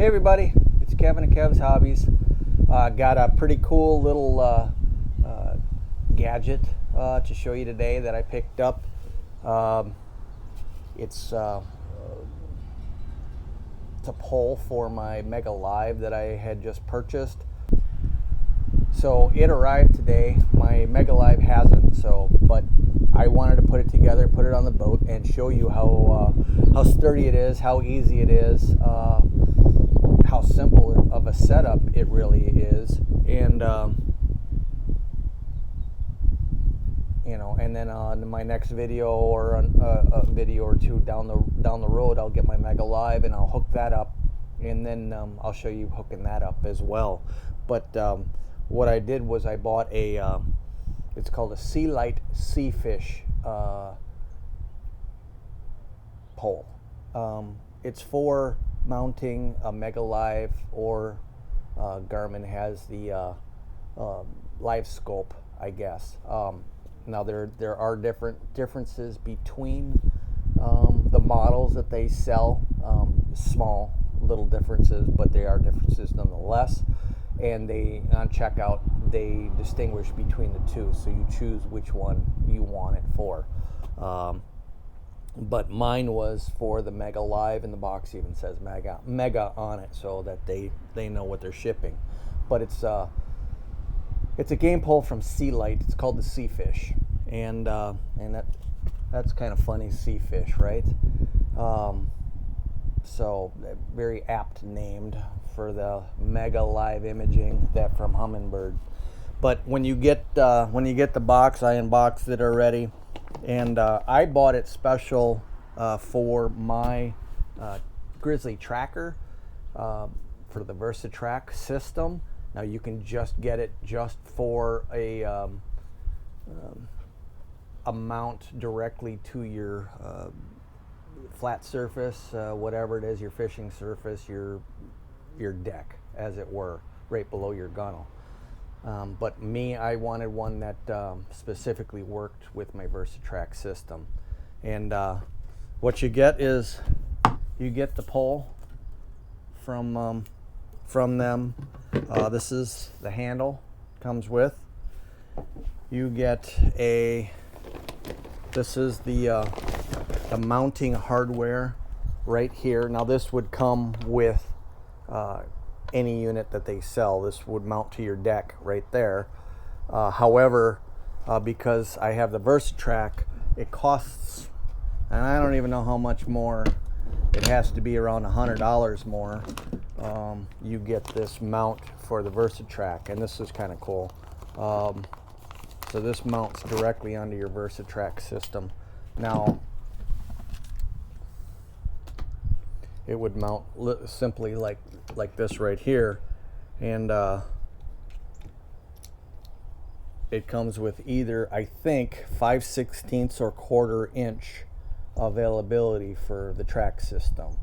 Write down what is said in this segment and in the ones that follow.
Hey everybody, it's Kevin at Kev's Hobbies. Got a pretty cool little gadget to show you today that I picked up. It's a pole for my Mega Live that I had just purchased. So it arrived today. My Mega Live hasn't, but I wanted to put it together, put it on the boat, and show you how sturdy it is, how easy it is, how simple of a setup it really is, and and then on my next video or on a video or two down the road, I'll get my Mega Live and I'll hook that up, and then I'll show you hooking that up as well. But what I did was I bought it's called a Seelite SeeFish pole. It's for mounting a Mega Live, or Garmin has the Live Scope, I guess. Now there are differences between the models that they sell, small little differences, but they are differences nonetheless. And on checkout they distinguish between the two, so you choose which one you want it for. But mine was for the Mega Live, and the box even says Mega on it, so that they know what they're shipping. But it's a game pole from Seelite. It's called the SeeFish, and that's kind of funny, SeeFish, right? So very apt named for the Mega Live imaging that from Humminbird. But when you get the box, I unboxed it already, and I bought it special for my Grizzly Tracker for the Versatrack system. Now you can just get it just for a mount directly to your flat surface, whatever it is, your fishing surface, your deck, as it were, right below your gunnel. But me, I wanted one that specifically worked with my Versatrack system. And what you get is you get the pole from them. This is the handle comes with. You get this is the mounting hardware right here. Now this would come with any unit that they sell. This would mount to your deck right there. However, because I have the Versatrack, it costs, and I don't even know how much more. It has to be around $100 more. You get this mount for the Versatrack, and this is kind of cool. So this mounts directly onto your Versatrack system. Now, it would mount simply like this right here, and it comes with either, I think, 5/16 or 1/4 inch availability for the track system.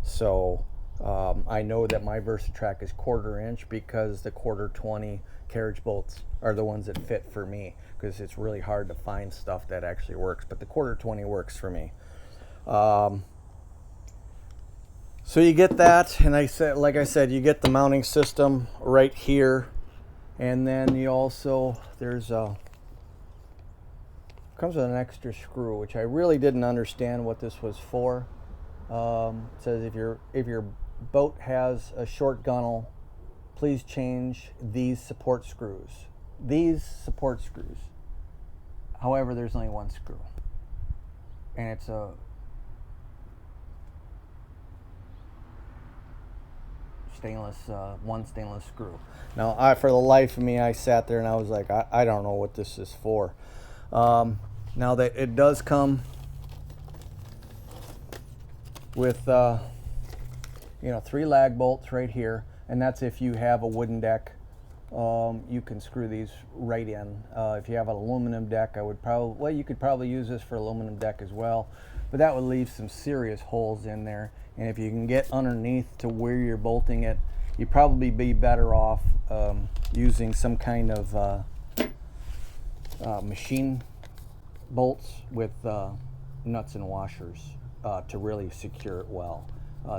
So I know that my Versatrack is 1/4 inch because the 1/4-20 carriage bolts are the ones that fit for me, because it's really hard to find stuff that actually works, but the 1/4-20 works for me. So you get that, and like I said, you get the mounting system right here, and then you also comes with an extra screw, which I really didn't understand what this was for. It says if your boat has a short gunnel, please change these support screws. However, there's only one screw, and it's a one stainless screw. Now, for the life of me, I sat there and I was like, I don't know what this is for. Now that it does come with 3 lag bolts right here, and that's if you have a wooden deck. You can screw these right in. If you have an aluminum deck, you could probably use this for aluminum deck as well, but that would leave some serious holes in there. And if you can get underneath to where you're bolting it, you'd probably be better off using some kind of machine bolts with nuts and washers to really secure it well,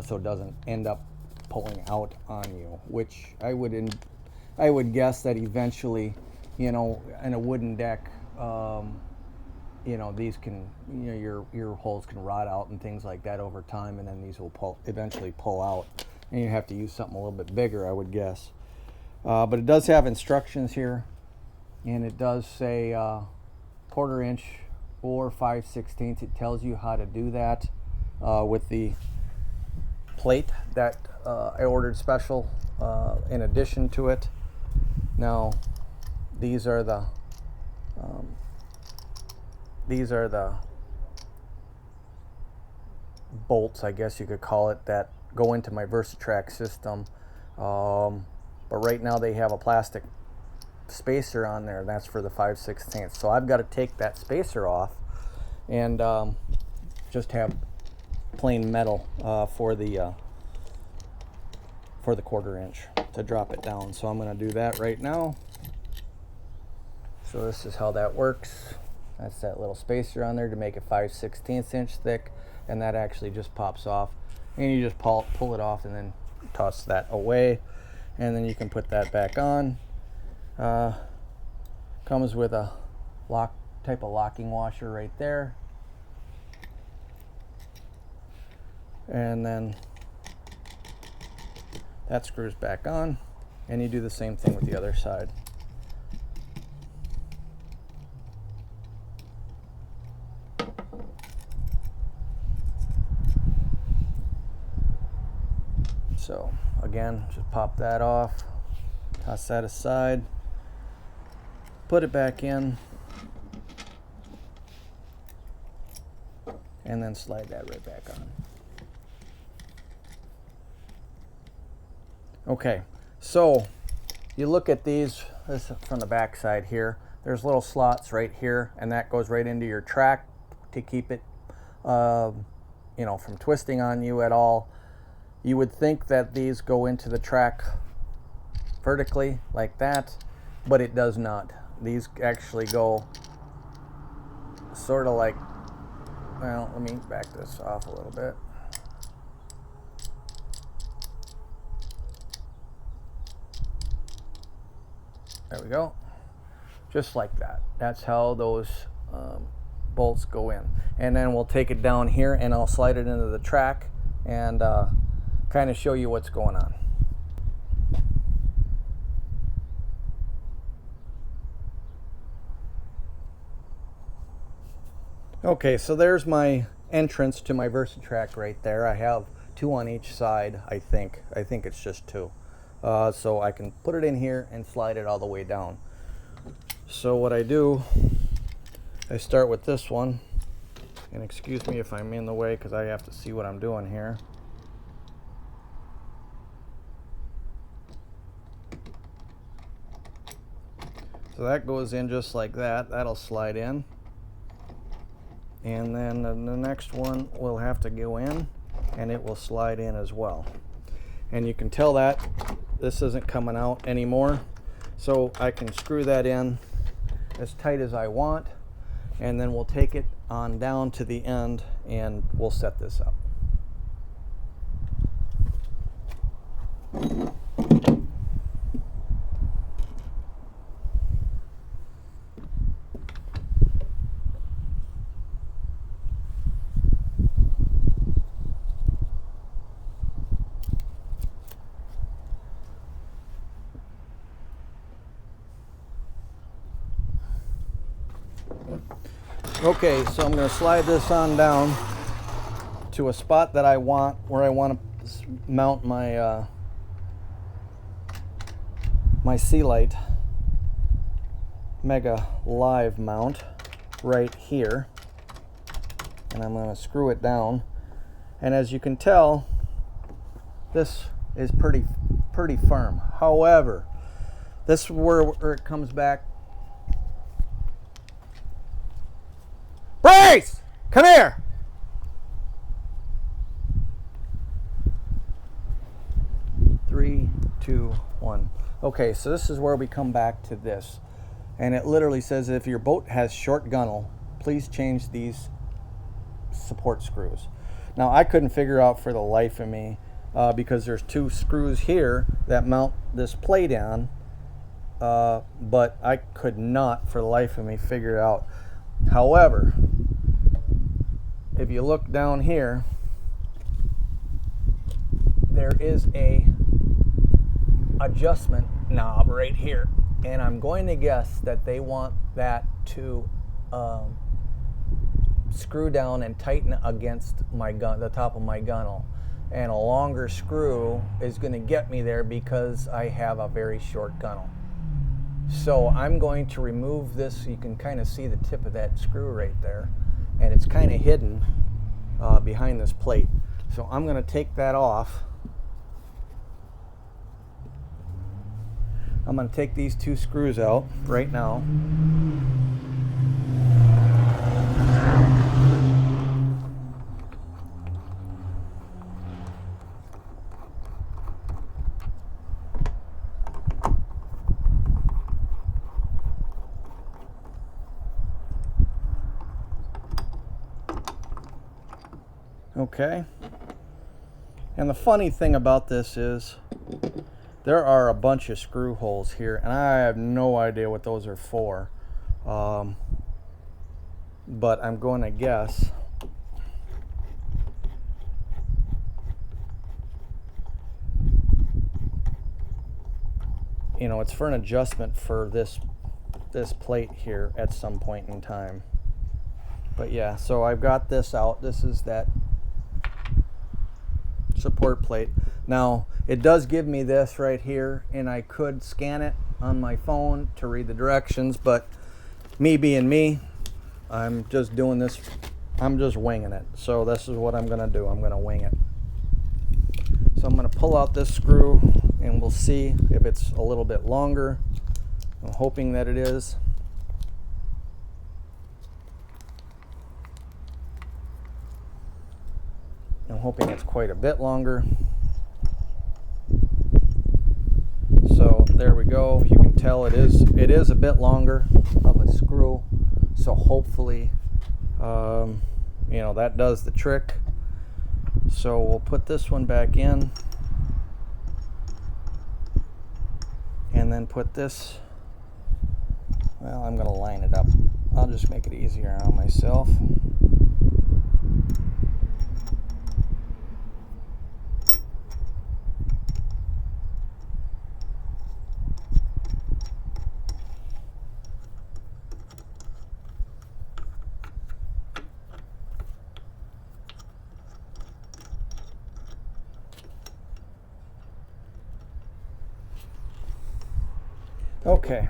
so it doesn't end up pulling out on you, which I would guess that eventually, you know, in a wooden deck, you know, these can, you know, your holes can rot out and things like that over time, and then these will eventually pull out, and you have to use something a little bit bigger, I would guess. But it does have instructions here, and it does say 1/4 inch or 5/16. It tells you how to do that with the plate that I ordered special in addition to it. Now, these are the bolts, I guess you could call it, that go into my Versatrack system. But right now they have a plastic spacer on there, and that's for the 5/16. So I've got to take that spacer off and just have plain metal for the 1/4 inch to drop it down. So I'm going to do that right now. So this is how that works. That's that little spacer on there to make it 5/16 inch thick, and that actually just pops off, and you just pull it off and then toss that away, and then you can put that back on. Comes with a type of locking washer right there, and then that screws back on, and you do the same thing with the other side. So again, just pop that off, toss that aside, put it back in, and then slide that right back on. Okay, so you look at these, this is from the back side here, there's little slots right here, and that goes right into your track to keep it you know, from twisting on you at all. You would think that these go into the track vertically like that, but it does not. These actually go sort of like, well, let me back this off a little bit. There we go. Just like that. That's how those bolts go in. And then we'll take it down here and I'll slide it into the track and kind of show you what's going on. Okay, so there's my entrance to my Versatrack right there. I have 2 on each side, I think. I think it's just 2. So I can put it in here and slide it all the way down. So what I do, I start with this one, and excuse me if I'm in the way because I have to see what I'm doing here. So that goes in just like that. That'll slide in. And then the next one will have to go in, and it will slide in as well. And you can tell that this isn't coming out anymore. So I can screw that in as tight as I want, and then we'll take it on down to the end and we'll set this up. Okay, so I'm going to slide this on down to a spot that I want, where I want to mount my my Seelite Mega Live mount right here, and I'm going to screw it down. And as you can tell, this is pretty firm. However, this is where it comes back. Brace! Come here! Three, two, one. Okay, so this is where we come back to this. And it literally says if your boat has short gunnel, please change these support screws. Now, I couldn't figure out for the life of me because there's 2 screws here that mount this plate on, but I could not for the life of me figure it out. However, if you look down here, there is a adjustment knob right here, and I'm going to guess that they want that to screw down and tighten against my gun, the top of my gunnel, and a longer screw is going to get me there because I have a very short gunnel. So I'm going to remove this. You can kind of see the tip of that screw right there, and it's kind of hidden behind this plate. So I'm going to take that off. I'm going to take these 2 screws out right now. Okay. And the funny thing about this is there are a bunch of screw holes here, and I have no idea what those are for. But I'm going to guess it's for an adjustment for this plate here at some point in time. But yeah, so I've got this out. This is that support plate. Now it does give me this right here, and I could scan it on my phone to read the directions, but me being me, I'm just doing this, I'm just winging it. So this is what I'm gonna do. I'm gonna wing it. So I'm gonna pull out this screw and we'll see if it's a little bit longer. I'm hoping that it is. I'm hoping it's quite a bit longer. So there we go. You can tell it is a bit longer of a screw. So hopefully, that does the trick. So we'll put this one back in, and then put this. Well, I'm going to line it up. I'll just make it easier on myself. Okay.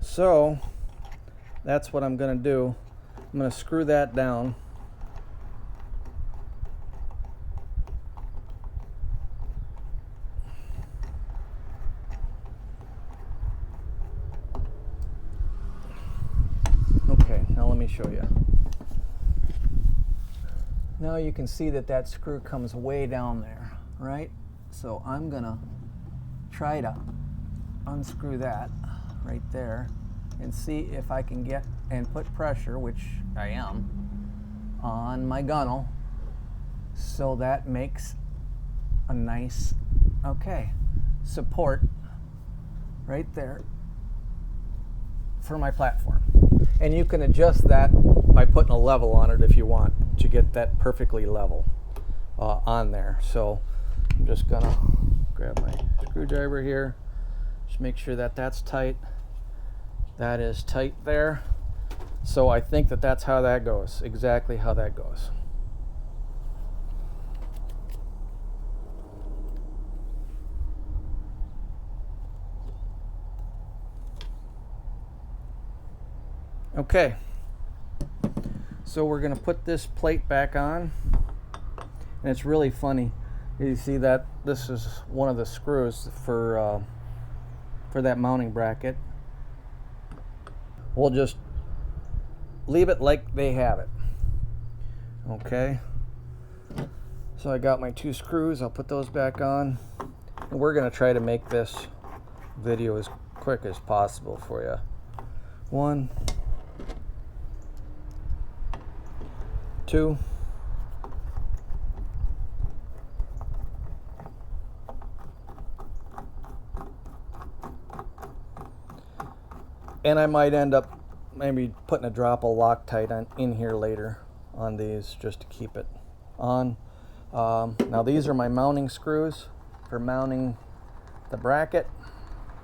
So that's what I'm going to do. I'm going to screw that down. Okay, now let me show you. Now you can see that screw comes way down there, right? So I'm gonna try to unscrew that right there and see if I can get and put pressure, which I am, on my gunnel, so that makes a nice, support right there for my platform. And you can adjust that by putting a level on it if you want to get that perfectly level on there. So I'm just gonna grab my screwdriver here, just make sure that that's tight. That is tight there. So I think that that's how that goes, exactly how that goes. Okay, so we're going to put this plate back on, and it's really funny. You see that this is one of the screws for that mounting bracket. We'll just leave it like they have it. Okay, so I got my 2 screws. I'll put those back on, and we're going to try to make this video as quick as possible for you. 1, too. And I might end up maybe putting a drop of Loctite in here later on these just to keep it on. Now these are my mounting screws for mounting the bracket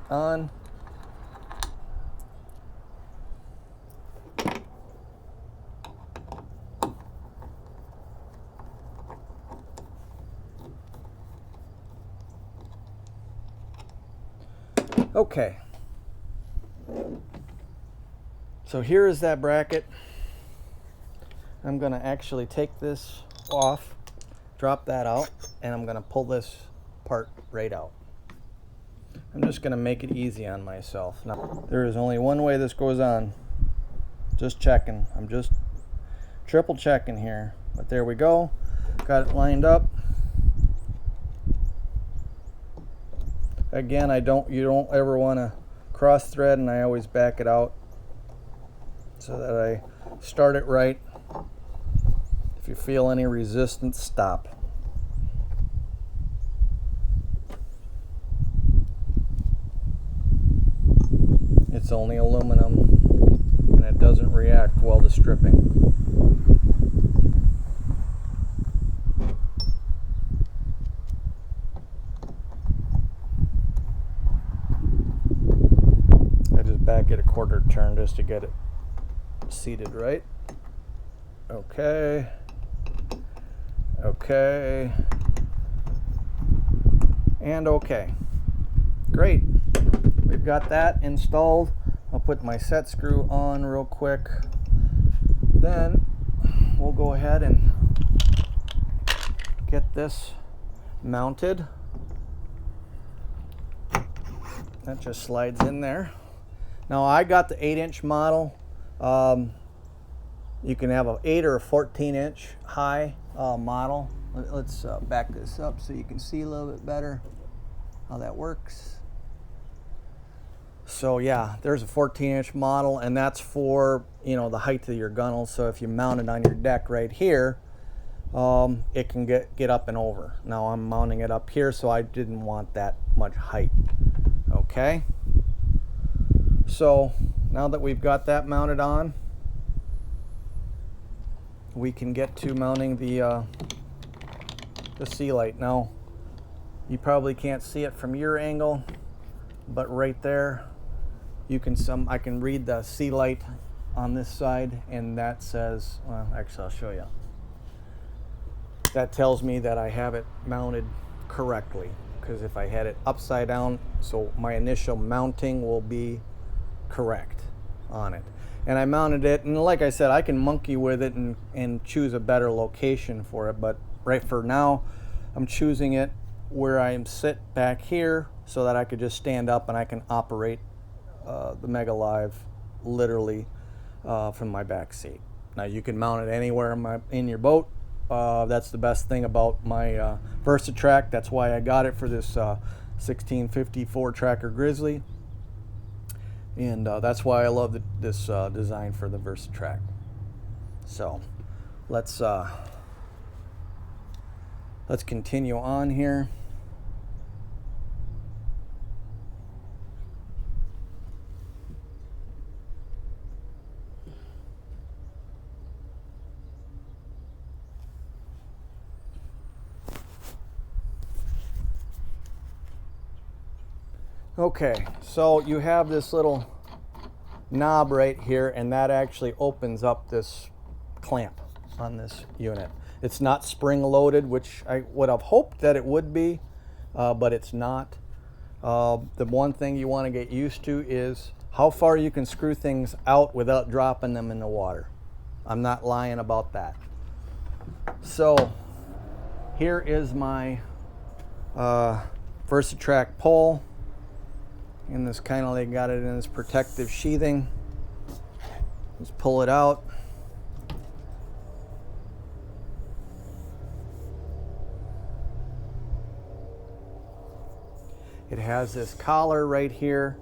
on. Okay. So here is that bracket. I'm going to actually take this off, drop that out, and I'm going to pull this part right out. I'm just going to make it easy on myself. Now, there is only one way this goes on. Just checking. I'm just triple checking here. But there we go. Got it lined up. Again, you don't ever want to cross thread, and I always back it out so that I start it right. If you feel any resistance, stop. It's only aluminum and it doesn't react well to stripping. I just back it a quarter turn just to get it seated right. Okay. Okay. And okay. Great. We've got that installed. I'll put my set screw on real quick. Then we'll go ahead and get this mounted. That just slides in there. Now I got the 8-inch model. You can have an 8 or a 14-inch high model. Let's back this up so you can see a little bit better how that works. So yeah, there's a 14-inch model, and that's for, you know, the height of your gunnel. So if you mount it on your deck right here, it can get up and over. Now I'm mounting it up here, so I didn't want that much height. Okay. So now that we've got that mounted on, we can get to mounting the Seelite. Now, you probably can't see it from your angle, but right there, I can read the Seelite on this side, and that says, well, actually I'll show you. That tells me that I have it mounted correctly, because if I had it upside down, so my initial mounting will be correct on it. And I mounted it, and like I said, I can monkey with it and choose a better location for it, but right for now, I'm choosing it where I am sit back here so that I could just stand up and I can operate the Mega Live literally from my back seat. Now you can mount it anywhere in your boat. That's the best thing about my Versatrack. That's why I got it for this 1654 Tracker Grizzly. And that's why I love this design for the Versatrack. So let's continue on here. Okay, so you have this little knob right here, and that actually opens up this clamp on this unit. It's not spring loaded, which I would have hoped that it would be, but it's not. The one thing you want to get used to is how far you can screw things out without dropping them in the water. I'm not lying about that. So here is my Versatrack pole. And this kind of, they got it in this protective sheathing. Just pull it out. It has this collar right here.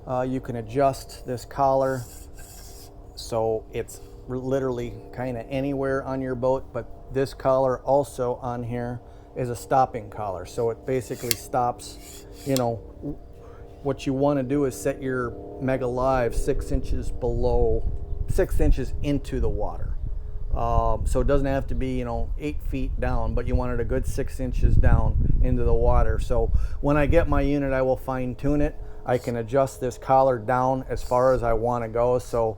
You can adjust this collar so it's literally kind of anywhere on your boat, but this collar also on here is a stopping collar. So it basically stops, you know, what you want to do is set your Mega Live 6 inches below, 6 inches into the water. So it doesn't have to be, you know, 8 feet down, but you want it a good 6 inches down into the water. So when I get my unit, I will fine tune it. I can adjust this collar down as far as I want to go. So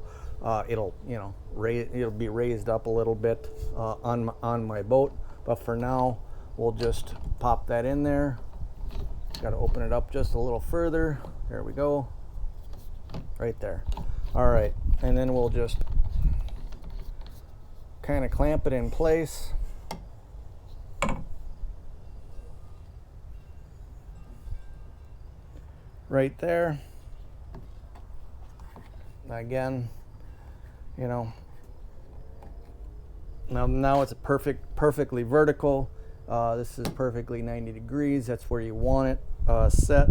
it'll, you know, it'll be raised up a little bit on my boat. But for now, we'll just pop that in there. Got to open it up just a little further. There we go. Right there. All right, and then we'll just kind of clamp it in place. Right there. Again, you know, now it's a perfectly vertical. This is perfectly 90 degrees. That's where you want it set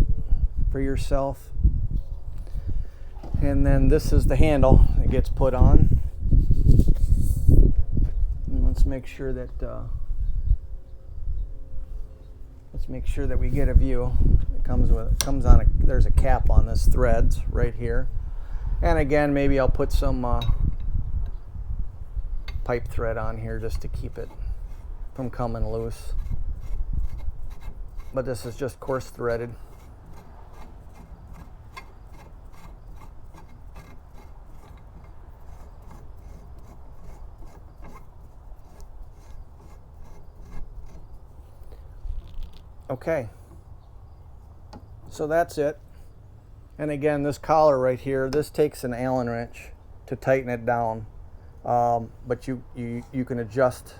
for yourself. And then this is the handle that gets put on. And let's make sure that we get a view. It comes on there's a cap on this threads right here. And again, maybe I'll put some pipe thread on here just to keep it from coming loose. But this is just coarse threaded. Okay, so that's it. And again, this collar right here, this takes an Allen wrench to tighten it down, but you can adjust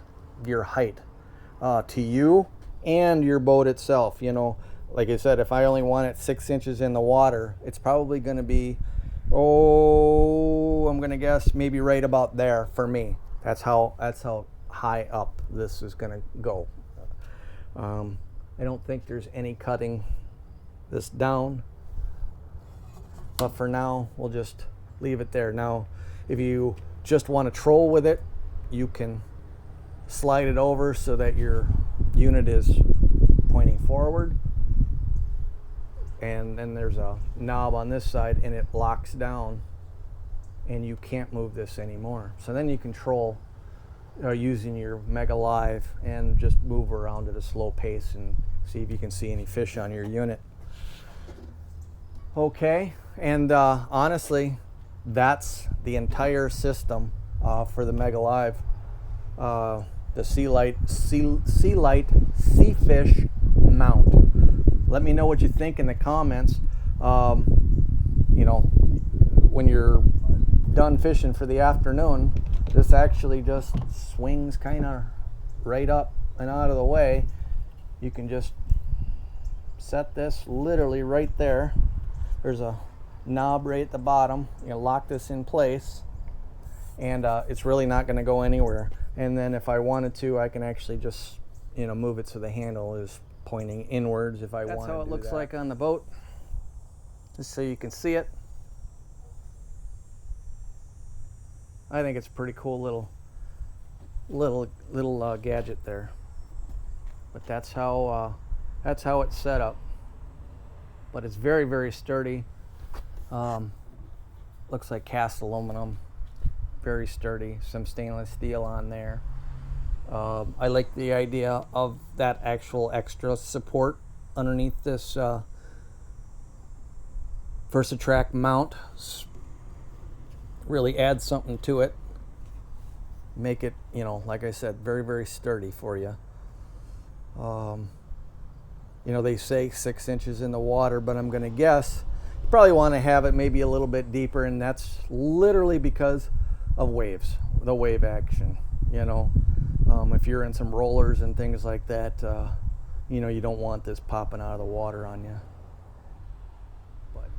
your height to you and your boat itself. You know, like I said, if I only want it 6 inches in the water, it's probably going to be, I'm going to guess maybe right about there for me. That's how high up this is going to go. I don't think there's any cutting this down, but for now we'll just leave it there. Now if you just want to troll with it, you can slide it over so that your unit is pointing forward, and then there's a knob on this side and it locks down and you can't move this anymore. So then you can troll using your Mega Live and just move around at a slow pace and see if you can see any fish on your unit. Okay, and honestly, that's the entire system for the Mega Live, the Seelite SeeFish mount. Let me know what you think in the comments. You know, when you're done fishing for the afternoon, this actually just swings kind of right up and out of the way. You can just set this literally right there. There's a knob right at the bottom. You know, lock this in place, and it's really not going to go anywhere. And then if I wanted to, I can actually just, you know, move it so the handle is pointing inwards if I want to do that. That's how it looks like on the boat, just so you can see it. I think it's a pretty cool little gadget there. But that's how it's set up. But it's very, very sturdy. Looks like cast aluminum, very sturdy. Some stainless steel on there. I like the idea of that actual extra support underneath this Versatrack mount. Really adds something to it. Make it, you know, like I said, very, very sturdy for you. You know, they say 6 inches in the water, but I'm going to guess you probably want to have it maybe a little bit deeper, and that's literally because of waves, the wave action. You know, if you're in some rollers and things like that, you know, you don't want this popping out of the water on you. But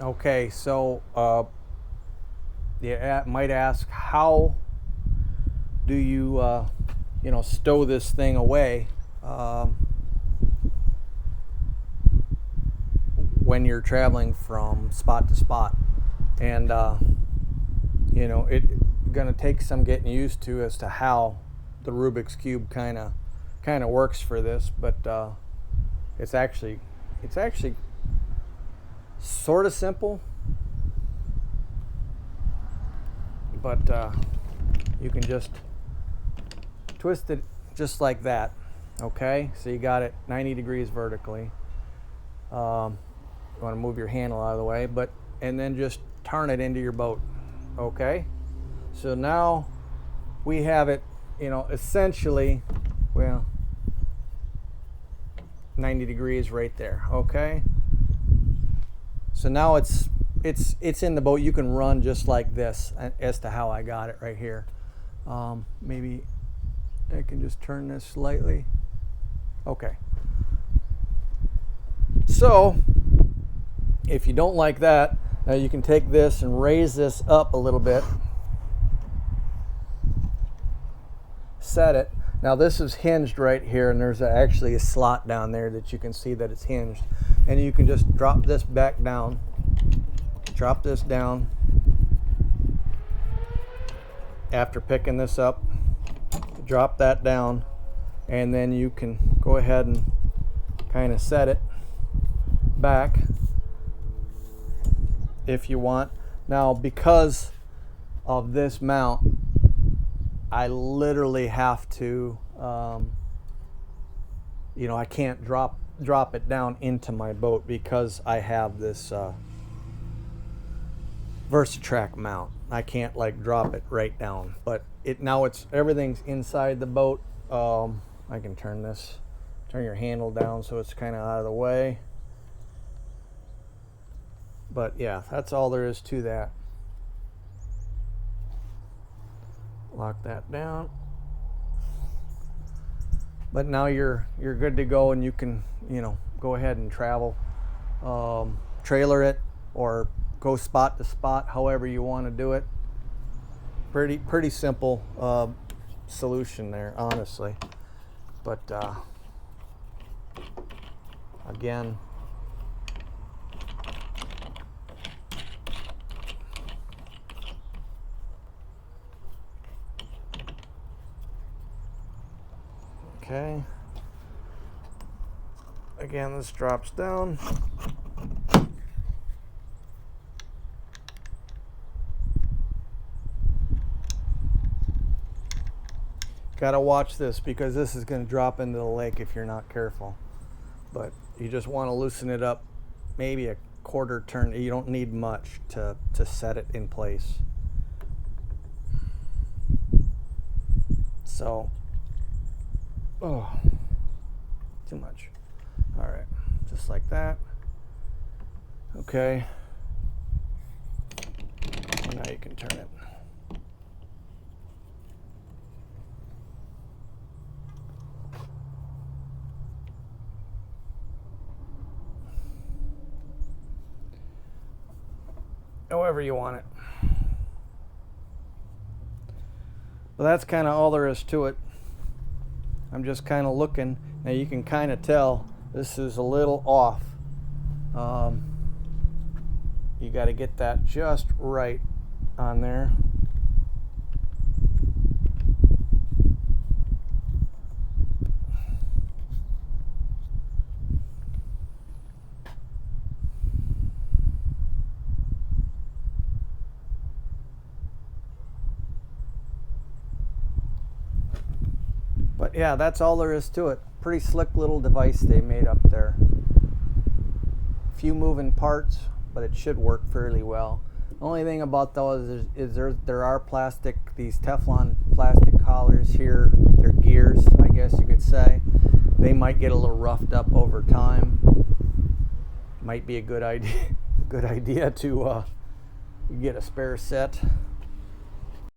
okay, so you might ask, how do you you know, stow this thing away when you're traveling from spot to spot? And you know, it's gonna take some getting used to as to how the Rubik's Cube kind of works for this, but it's actually sort of simple, but you can just twist it just like that. Okay, so you got it 90 degrees vertically. You want to move your handle out of the way, and then just turn it into your boat. Okay, so now we have it, you know, essentially, well, 90 degrees right there. Okay, so now it's in the boat. You can run just like this, as to how I got it right here. Maybe I can just turn this slightly. Okay, so if you don't like that, now you can take this and raise this up a little bit, set it. Now this is hinged right here, and there's actually a slot down there that you can see that it's hinged, and you can just drop this back down, drop this down after picking this up, drop that down, and then you can go ahead and kind of set it back if you want. Now, because of this mount, I literally have to, you know, I can't drop it down into my boat because I have this Versatrack mount. I can't like drop it right down, but everything's inside the boat. I can turn your handle down so it's kind of out of the way. But yeah, that's all there is to that. Lock that down. But now you're good to go, and you can, you know, go ahead and travel, trailer it, or go spot to spot, however you want to do it. Pretty simple solution there, honestly. But again, okay. Again, this drops down. Gotta watch this, because this is going to drop into the lake if you're not careful. But you just want to loosen it up, maybe a quarter turn. You don't need much to set it in place. So, oh, too much. All right, just like that. Okay. Now you can turn it. However you want it. Well, that's kind of all there is to it. I'm just kind of looking. Now you can kind of tell this is a little off. You got to get that just right on there. But yeah, that's all there is to it. Pretty slick little device they made up there. Few moving parts, but it should work fairly well. The only thing about those is there are these Teflon plastic collars here. They're gears, I guess you could say. They might get a little roughed up over time. Might be a good idea to get a spare set.